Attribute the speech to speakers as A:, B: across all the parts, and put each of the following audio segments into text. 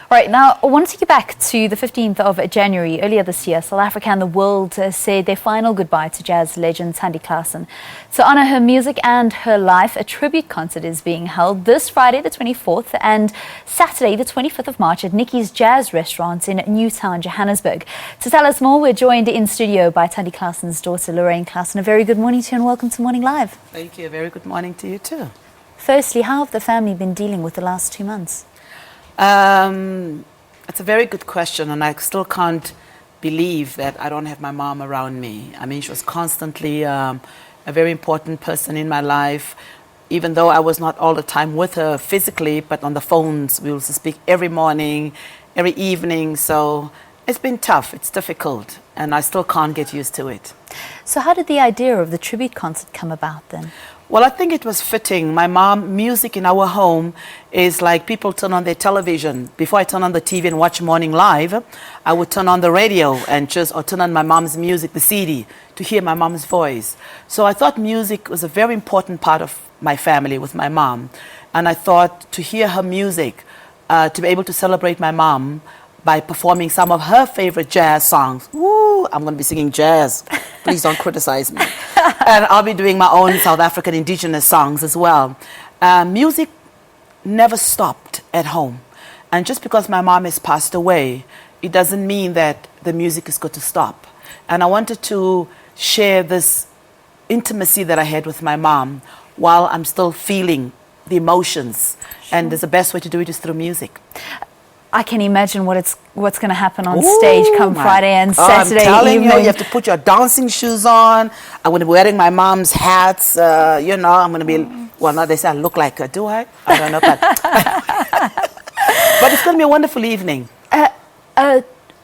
A: Right, now I want to take you back to the 15th of January. Earlier this year, South Africa and the world said their final goodbye to jazz legend Thandi Klaasen. To honour her music and her life, a tribute concert is being held this Friday the 24th and Saturday the 25th of March at Niki's Jazz Restaurant in Newtown, Johannesburg. To tell us more, we're joined in studio by Thandi Klaasen's daughter, Lorraine Klaasen. A very good morning to you and welcome to Morning Live.
B: Thank you. A very good morning to you too.
A: Firstly, how have the family been dealing with the last 2 months?
B: It's a very good question, and I still can't believe that I don't have my mom around me. I mean, she was constantly a very important person in my life, even though I was not all the time with her physically, but on the phones. We used to speak every morning, every evening, so it's been tough, it's difficult, and I still can't get used to it.
A: So how did the idea of the tribute concert come about then?
B: Well, I think it was fitting. My mom, music in our home is like people turn on their television. Before I turn on the TV and watch Morning Live, I would turn on the radio or turn on my mom's music, the CD, to hear my mom's voice. So I thought music was a very important part of my family with my mom. And I thought to hear her music, to be able to celebrate my mom by performing some of her favorite jazz songs. Woo, I'm going to be singing jazz. Please don't criticize me. And I'll be doing my own South African indigenous songs as well. Music never stopped at home. And just because my mom has passed away, it doesn't mean that the music is going to stop. And I wanted to share this intimacy that I had with my mom while I'm still feeling the emotions. Sure. And the best way to do it is through music.
A: I can imagine what's going to happen on stage come Friday and Saturday
B: I'm telling
A: evening.
B: you have to put your dancing shoes on. I'm going to be wearing my mom's hats. I'm going to be, well, now they say I look like her. Do I? I don't know. But, but it's going to be a wonderful evening.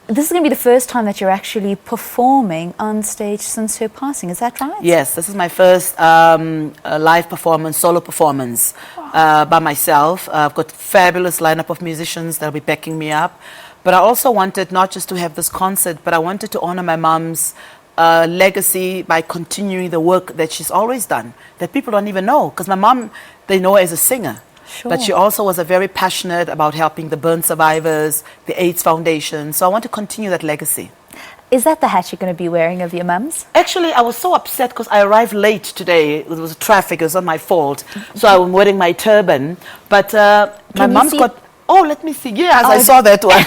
A: This is going to be the first time that you're actually performing on stage since her passing. Is that right?
B: Yes, this is my first live performance, solo performance by myself. I've got a fabulous lineup of musicians that will be backing me up. But I also wanted not just to have this concert, but I wanted to honor my mom's legacy by continuing the work that she's always done, that people don't even know. Because my mom, they know her as a singer. Sure. But she also was very passionate about helping the burn survivors, the AIDS Foundation. So I want to continue that legacy.
A: Is that the hat you're going to be wearing of your mum's?
B: Actually, I was so upset because I arrived late today. It was traffic. It was not my fault. So I'm wearing my turban. But my mom's got... Oh, let me see. Yes, I saw that one.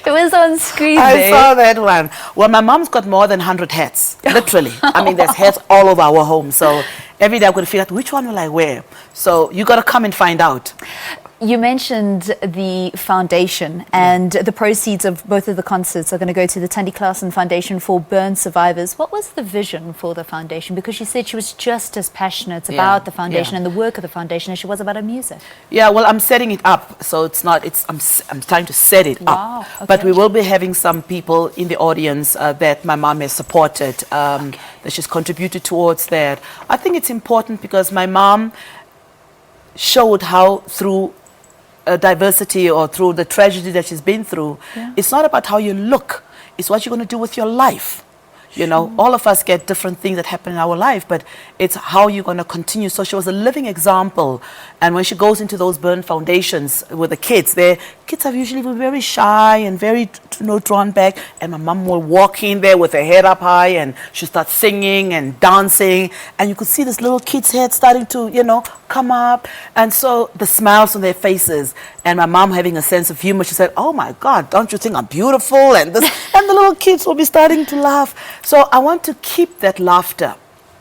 A: It was on screen
B: I saw that one. Well, my mom's got more than 100 hats, literally. I mean, there's hats all over our home. So every day I'm going to figure out which one will I wear. So you got to come and find out.
A: You mentioned the foundation, and the proceeds of both of the concerts are going to go to the Thandi Klaasen Foundation for Burn Survivors. What was the vision for the foundation? Because you said she was just as passionate about the foundation and the work of the foundation as she was about her music. Yeah,
B: well, I'm setting it up, so it's not. I'm trying to set it up. Okay. But we will be having some people in the audience that my mom has supported, that she's contributed towards that. I think it's important because my mom showed how through diversity or through the tragedy that she's been through, it's not about how you look, it's what you're going to do with your life. You know, all of us get different things that happen in our life, but it's how you're going to continue. So she was a living example. And when she goes into those burn foundations with the kids, their kids are usually very shy and very, drawn back. And my mom will walk in there with her head up high and she starts singing and dancing. And you could see this little kid's head starting to, come up. And so the smiles on their faces. And my mom having a sense of humor, she said, "Oh my God, don't you think I'm beautiful?" And this, and the little kids will be starting to laugh. So I want to keep that laughter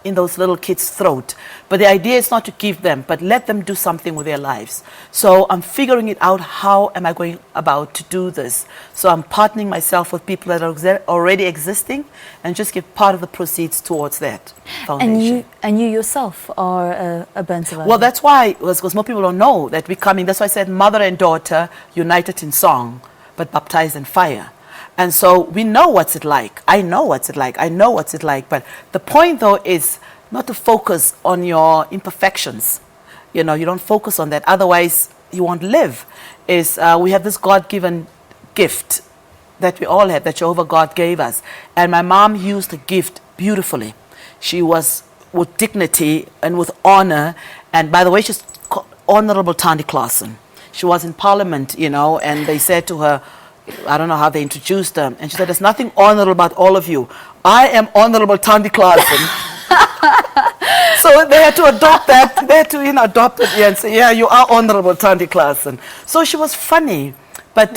B: in those little kids' throat. But the idea is not to give them, but let them do something with their lives. So I'm figuring it out, how am I going about to do this? So I'm partnering myself with people that are already existing and just give part of the proceeds towards that foundation.
A: And you yourself are a burn survivor?
B: Well, that's why, because more people don't know that we're coming. That's why I said mother and daughter united in song, but baptized in fire. And so we know what's it like. I know what's it like. I know what's it like. But the point, though, is not to focus on your imperfections. You don't focus on that. Otherwise, you won't live. We have this God-given gift that we all have, that Jehovah God gave us. And my mom used the gift beautifully. She was with dignity and with honor. And by the way, she's called Honorable Thandi Klaasen. she was in Parliament, you know, and they said to her, I don't know how they introduced her, and she said, there's nothing honorable about all of you. I am Honorable Thandi Klaasen. So they had to adopt that. They had to, you know, adopt it and say, yeah, you are Honorable Thandi Klaasen. So she was funny, but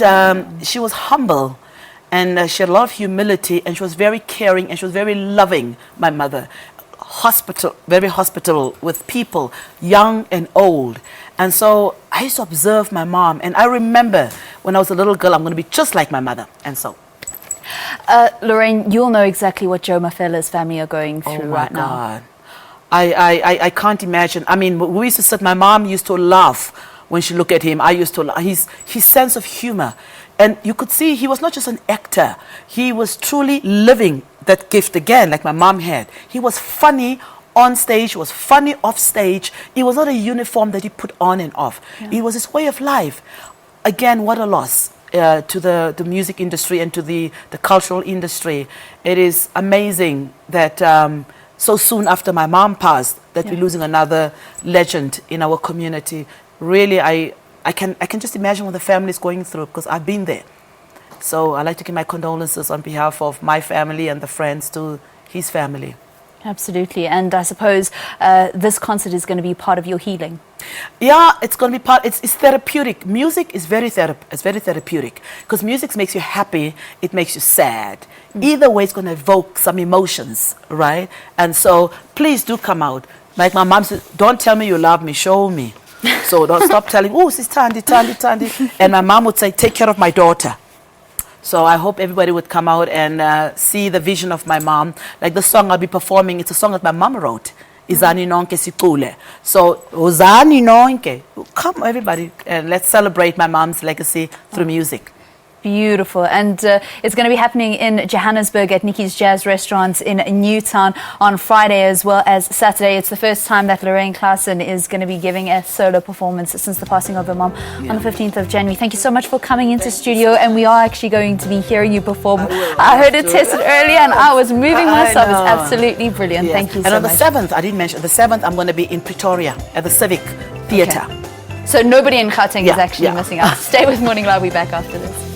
B: she was humble, and she had a lot of humility, and she was very caring, and she was very loving, my mother. Very hospitable with people, young and old. And so I used to observe my mom, and I remember when I was a little girl, I'm going to be just like my mother. And so
A: Lorraine, you'll know exactly what Joe Mafela's family are going through right now.
B: Oh my God. I can't imagine. I mean, we used to sit, my mom used to laugh when she looked at him. I used to laugh. His sense of humor. And you could see he was not just an actor. He was truly living that gift again, like my mom had. He was funny on stage. He was funny off stage. It was not a uniform that he put on and off. Yeah. It was his way of life. Again, what a loss to the music industry and to the cultural industry. It is amazing that so soon after my mom passed, that we're losing another legend in our community. Really, I can just imagine what the family is going through, because I've been there. So I'd like to give my condolences on behalf of my family and the friends to his family.
A: Absolutely. And I suppose this concert is going to be part of your healing.
B: Yeah, it's going to be part. It's therapeutic. Music is very therapeutic, because music makes you happy. It makes you sad. Either way, it's going to evoke some emotions, right? And so please do come out. Like my mom said, don't tell me you love me, show me. So don't stop telling, oh, this is Thandi. And my mom would say, take care of my daughter. So I hope everybody would come out and see the vision of my mom. Like the song I'll be performing, it's a song that my mom wrote. Izani nonke sikule. So, Uzani nonke. Come everybody, and let's celebrate my mom's legacy through music.
A: Beautiful. And it's going to be happening in Johannesburg at Niki's Jazz Restaurant in Newtown on Friday as well as Saturday. It's the first time that Lorraine Klaasen is going to be giving a solo performance since the passing of her mom on the 15th of January. Thank you so much for coming into studio, and we are actually going to be hearing you perform. I heard it tested earlier and I was moving myself. It's absolutely brilliant. Yes. Thank you so much.
B: And on the 7th, I didn't mention, the 7th I'm going to be in Pretoria at the Civic Theatre.
A: Okay. So nobody in Gauteng is actually missing out. Stay with Morning Live. We'll be back after this.